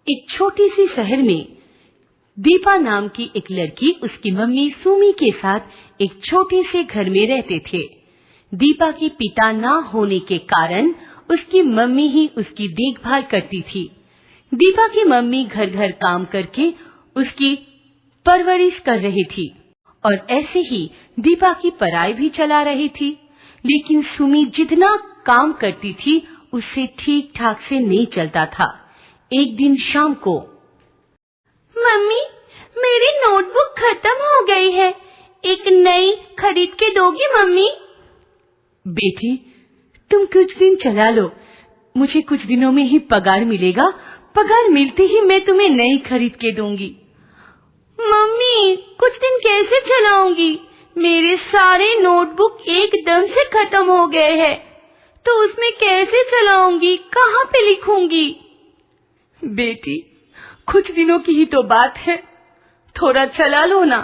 एक छोटी सी शहर में दीपा नाम की एक लड़की उसकी मम्मी सुमी के साथ एक छोटे से घर में रहते थे। दीपा के पिता ना होने के कारण उसकी मम्मी ही उसकी देखभाल करती थी। दीपा की मम्मी घर घर काम करके उसकी परवरिश कर रही थी और ऐसे ही दीपा की पढ़ाई भी चला रही थी। लेकिन सुमी जितना काम करती थी उससे ठीक ठाक से नहीं चलता था। एक दिन शाम को, मम्मी मेरी नोटबुक खत्म हो गई है, एक नई खरीद के दोगी मम्मी? बेटी तुम कुछ दिन चला लो, मुझे कुछ दिनों में ही पगार मिलेगा, पगार मिलते ही मैं तुम्हें नई खरीद के दूंगी। मम्मी कुछ दिन कैसे चलाऊंगी, मेरे सारे नोटबुक एकदम से खत्म हो गए हैं, तो उसमें कैसे चलाऊंगी, कहाँ पे लिखूंगी? बेटी कुछ दिनों की ही तो बात है, थोड़ा चला लो ना,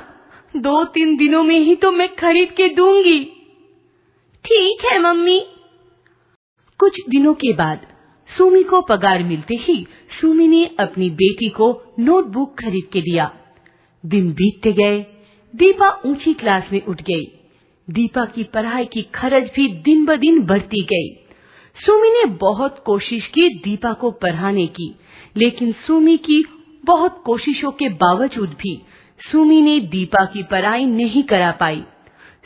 2-3 दिनों में ही तो मैं खरीद के दूंगी। ठीक है मम्मी। कुछ दिनों के बाद सुमी को पगार मिलते ही सुमी ने अपनी बेटी को नोटबुक खरीद के दिया। दिन बीतते गए, दीपा ऊंची क्लास में उठ गई। दीपा की पढ़ाई की खर्च भी दिन ब दिन बढ़ती गई। सुमी ने बहुत कोशिश की दीपा को पढ़ाने की, लेकिन सुमी की बहुत कोशिशों के बावजूद भी सुमी ने दीपा की पढ़ाई नहीं करा पाई।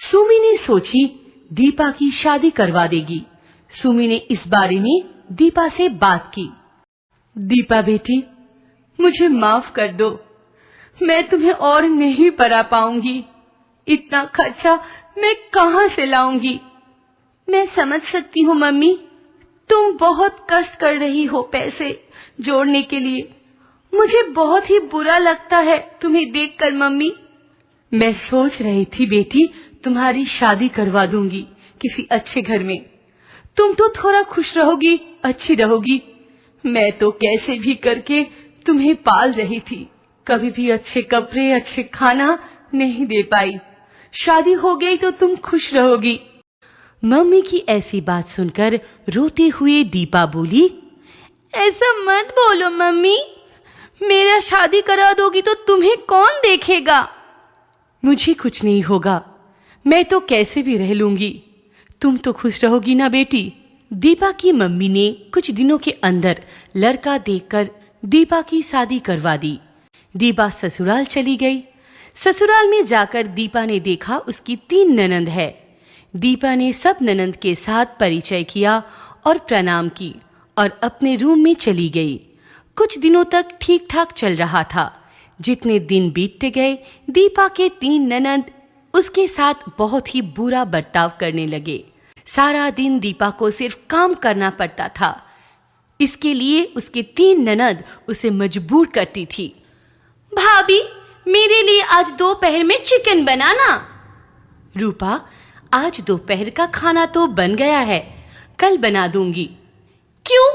सुमी ने सोची दीपा की शादी करवा देगी। सुमी ने इस बारे में दीपा से बात की। दीपा बेटी मुझे माफ कर दो, मैं तुम्हें और नहीं पढ़ा पाऊंगी, इतना खर्चा मैं कहाँ से लाऊंगी? मैं समझ सकती हूँ मम्मी, तुम बहुत कष्ट कर रही हो पैसे जोड़ने के लिए, मुझे बहुत ही बुरा लगता है तुम्हें देखकर मम्मी। मैं सोच रही थी बेटी तुम्हारी शादी करवा दूंगी किसी अच्छे घर में, तुम तो थोड़ा खुश रहोगी, अच्छी रहोगी। मैं तो कैसे भी करके तुम्हें पाल रही थी, कभी भी अच्छे कपड़े अच्छे खाना नहीं दे पाई, शादी हो गई तो तुम खुश रहोगी। मम्मी की ऐसी बात सुनकर रोते हुए दीपा बोली, ऐसा मत बोलो मम्मी, मेरा शादी करा दोगी तो तुम्हें कौन देखेगा? मुझे कुछ नहीं होगा, मैं तो कैसे भी रह लूंगी, तुम तो खुश रहोगी ना बेटी। दीपा की मम्मी ने कुछ दिनों के अंदर लड़का देखकर दीपा की शादी करवा दी। दीपा ससुराल चली गई। ससुराल में जाकर दीपा ने देखा उसकी 3 ननंद है। दीपा ने सब ननंद के साथ परिचय किया और प्रणाम की और अपने रूम में चली गई। कुछ दिनों तक ठीक ठाक चल रहा था। जितने दिन बीतते गए दीपा के 3 ननंद उसके साथ बहुत ही बुरा बर्ताव करने लगे। सारा दिन दीपा को सिर्फ काम करना पड़ता था। इसके लिए उसके 3 ननंद उसे मजबूर करती थी। भाभी मेरे लिए आज दोपहर में चिकन बनाना। रूपा आज दोपहर का खाना तो बन गया है, कल बना दूंगी। क्यों,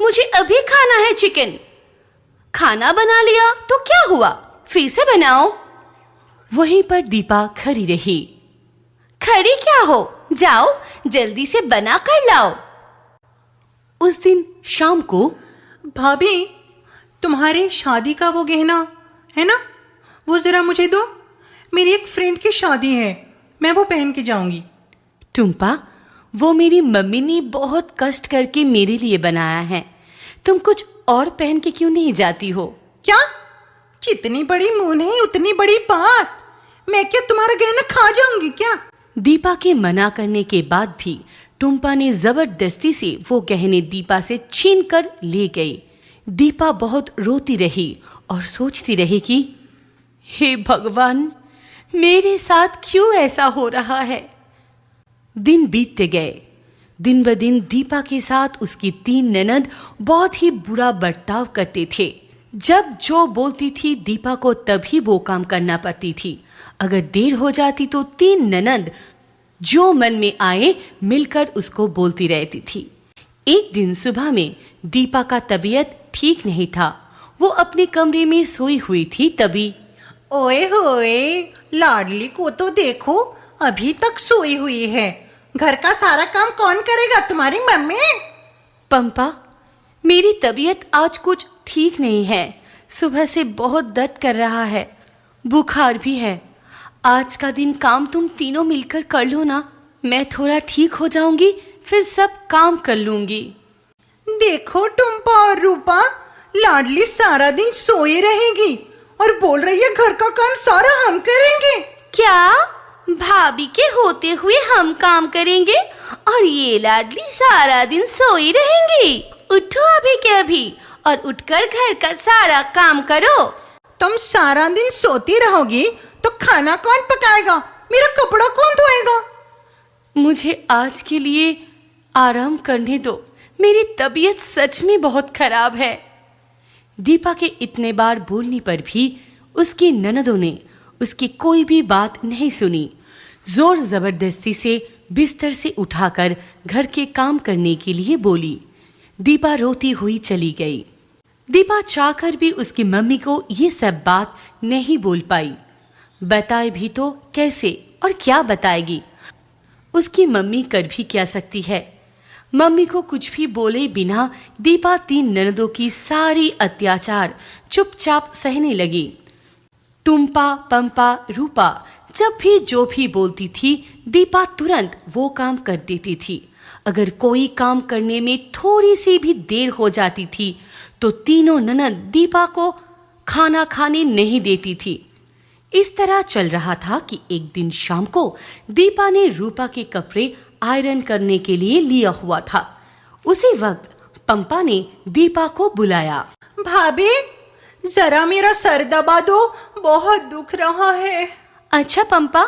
मुझे अभी खाना है चिकन। खाना बना लिया तो क्या हुआ, फिर से बनाओ। वहीं पर दीपा खड़ी रही। खड़ी क्या हो, जाओ जल्दी से बना कर लाओ। उस दिन शाम को, भाभी तुम्हारे शादी का वो गहना है ना, वो जरा मुझे दो, मेरी एक फ्रेंड की शादी है, मैं वो पहन के जाऊंगी। टुम्पा वो मेरी मम्मी ने बहुत कष्ट करके मेरे लिए बनाया है, तुम कुछ और पहन के क्यों नहीं जाती हो? क्या, जितनी बड़ी मुंह नहीं उतनी बड़ी बात, मैं क्या तुम्हारा गहना खा जाऊंगी क्या? दीपा के मना करने के बाद भी टुम्पा ने जबरदस्ती से वो गहने दीपा से छीन कर ले गई। दीपा बहुत रोती रही और सोचती रही कि हे भगवान, मेरे साथ क्यों ऐसा हो रहा है। दिन बीतते गए। दिन ब दिन दीपा के साथ उसकी 3 ननद बहुत ही बुरा बर्ताव करते थे। जब जो बोलती थी दीपा को तभी वो काम करना पड़ती थी। अगर देर हो जाती तो 3 ननद जो मन में आए मिलकर उसको बोलती रहती थी। एक दिन सुबह में दीपा का तबीयत ठीक नहीं था। वो अपने कमरे में सोई हुई थी, तभी ओए होए, लाडली को तो देखो, अभी तक सोई हुई है, घर का सारा काम कौन करेगा, तुम्हारी मम्मी? पंपा मेरी तबीयत आज कुछ ठीक नहीं है। सुबह से बहुत दर्द कर रहा है, बुखार भी है। आज का दिन काम तुम तीनों मिलकर कर लो ना, मैं थोड़ा ठीक हो जाऊंगी, फिर सब काम कर लूंगी। देखो टुम्पा और रूपा, लाडली सारा दिन सोई रहेगी और बोल रही है घर का काम सारा हम करेंगे। क्या भाभी के होते हुए हम काम करेंगे और ये लाडली सारा दिन सोई रहेंगी? उठो अभी के अभी और उठकर घर का सारा काम करो। तुम सारा दिन सोती रहोगी तो खाना कौन पकाएगा, मेरा कपड़ा कौन धोएगा? मुझे आज के लिए आराम करने दो, मेरी तबीयत सच में बहुत खराब है। दीपा के इतने बार बोलने पर भी उसकी ननदों ने उसकी कोई भी बात नहीं सुनी। जोर जबरदस्ती से बिस्तर से उठाकर घर के काम करने के लिए बोली। दीपा रोती हुई चली गई। दीपा चाहकर भी उसकी मम्मी को ये सब बात नहीं बोल पाई। बताए भी तो कैसे और क्या बताएगी? उसकी मम्मी कर भी क्या सकती है? मम्मी को कुछ भी बोले बिना दीपा तीन ननदों की सारी अत्याचार चुपचाप सहने लगी। टुम्पा, पंपा, रूपा जब भी जो भी बोलती थी दीपा तुरंत वो काम कर देती थी। अगर कोई काम करने में थोड़ी सी भी देर हो जाती थी तो तीनों ननद दीपा को खाना खाने नहीं देती थी। इस तरह चल रहा था कि एक दिन शाम को दीपा ने रूपा के कपड़े आयरन करने के लिए लिया हुआ था। उसी वक्त पंपा ने दीपा को बुलाया। भाभी, जरा मेरा सर दबा दो, बहुत दुख रहा है। अच्छा पंपा,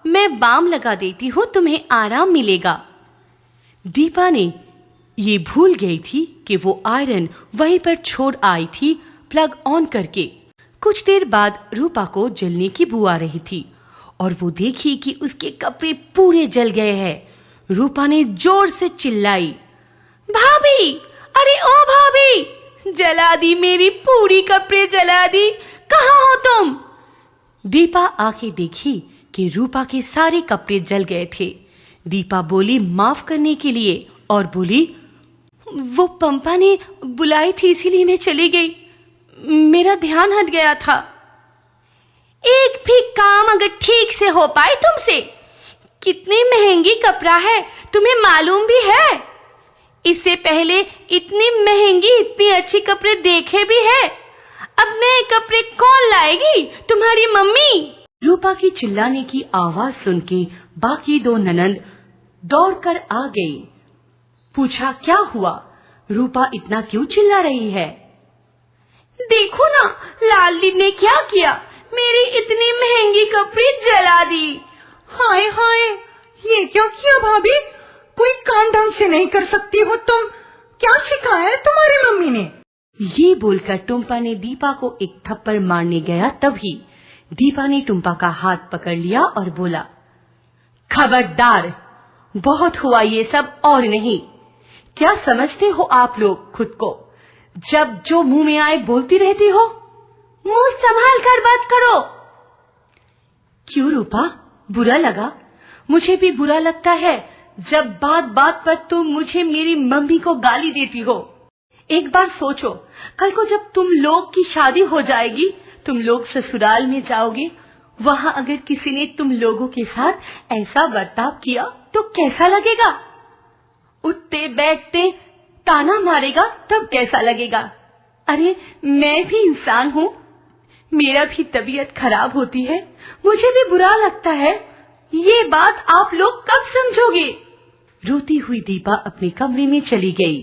मैं बाम लगा देती हूँ, तुम्हें आराम मिलेगा। दीपा ने ये भूल गई थी कि वो आयरन वहीं पर छोड़ आई थी प्लग ऑन करके। कुछ देर बाद रूपा को जलने की बू आ रही थी और वो देखी कि उसके कपड़े पूरे जल गए हैं। रूपा ने जोर से चिल्लाई, भाभी, अरे ओ भाभी, जला दी, मेरी पूरी कपड़े जला दी, कहाँ हो तुम? दीपा आके देखी कि रूपा के सारे कपड़े जल गए थे। दीपा बोली माफ करने के लिए और बोली, वो पंपा ने बुलाई थी इसीलिए मैं चली गई, मेरा ध्यान हट गया था। एक भी काम अगर ठीक से हो पाए तुमसे, कितनी महंगी कपड़ा है तुम्हें मालूम भी है? इससे पहले इतनी महंगी इतनी अच्छी कपड़े देखे भी है। अब नए कपड़े कौन लाएगी, तुम्हारी मम्मी? रूपा की चिल्लाने की आवाज सुन के बाकी दो ननंद दौड़कर आ गई। पूछा क्या हुआ, रूपा इतना क्यों चिल्ला रही है? देखो ना, लाली ने क्या किया, मेरी इतनी महंगी कपड़े जला दी। हाय हाय, ये क्या किया भाभी? कोई काम ढंग से नहीं कर सकती हो तुम? क्या सिखाया है तुम्हारी मम्मी ने? ये बोलकर टुम्पा ने दीपा को एक थप्पड़ मारने गया, तभी दीपा ने टुम्पा का हाथ पकड़ लिया और बोला, खबरदार, बहुत हुआ ये सब और नहीं। क्या समझते हो आप लोग खुद को? जब जो मुंह में आए बोलती रहती हो, मुंह संभाल कर बात करो। क्यों रूपा, बुरा लगा? मुझे भी बुरा लगता है जब बात बात पर तुम मुझे मेरी मम्मी को गाली देती हो। एक बार सोचो, कल को जब तुम लोग की शादी हो जाएगी, तुम लोग ससुराल में जाओगे, वहाँ अगर किसी ने तुम लोगों के साथ ऐसा बर्ताव किया तो कैसा लगेगा? उठते बैठते ताना मारेगा तब कैसा लगेगा? अरे मैं भी इंसान हूँ, मेरा भी तबीयत खराब होती है, मुझे भी बुरा लगता है। ये बात आप लोग कब समझोगे? रोती हुई दीपा अपने कमरे में चली गई।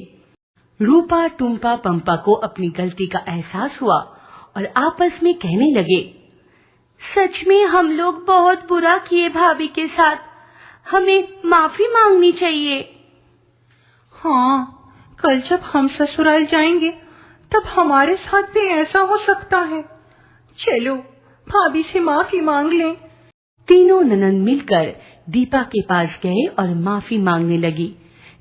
रूपा, टुम्पा, पंपा को अपनी गलती का एहसास हुआ और आपस में कहने लगे, सच में हम लोग बहुत बुरा किए भाभी के साथ, हमें माफी मांगनी चाहिए। हाँ, कल जब हम ससुराल जाएंगे तब हमारे साथ भी ऐसा हो सकता है। चलो भाभी से माफी मांग लें। तीनों ननंद मिलकर दीपा के पास गए और माफी मांगने लगी।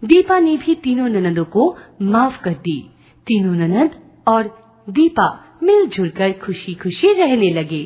दीपा ने भी तीनों ननदों को माफ कर दी। तीनों ननद और दीपा मिलजुल कर खुशी खुशी रहने लगे।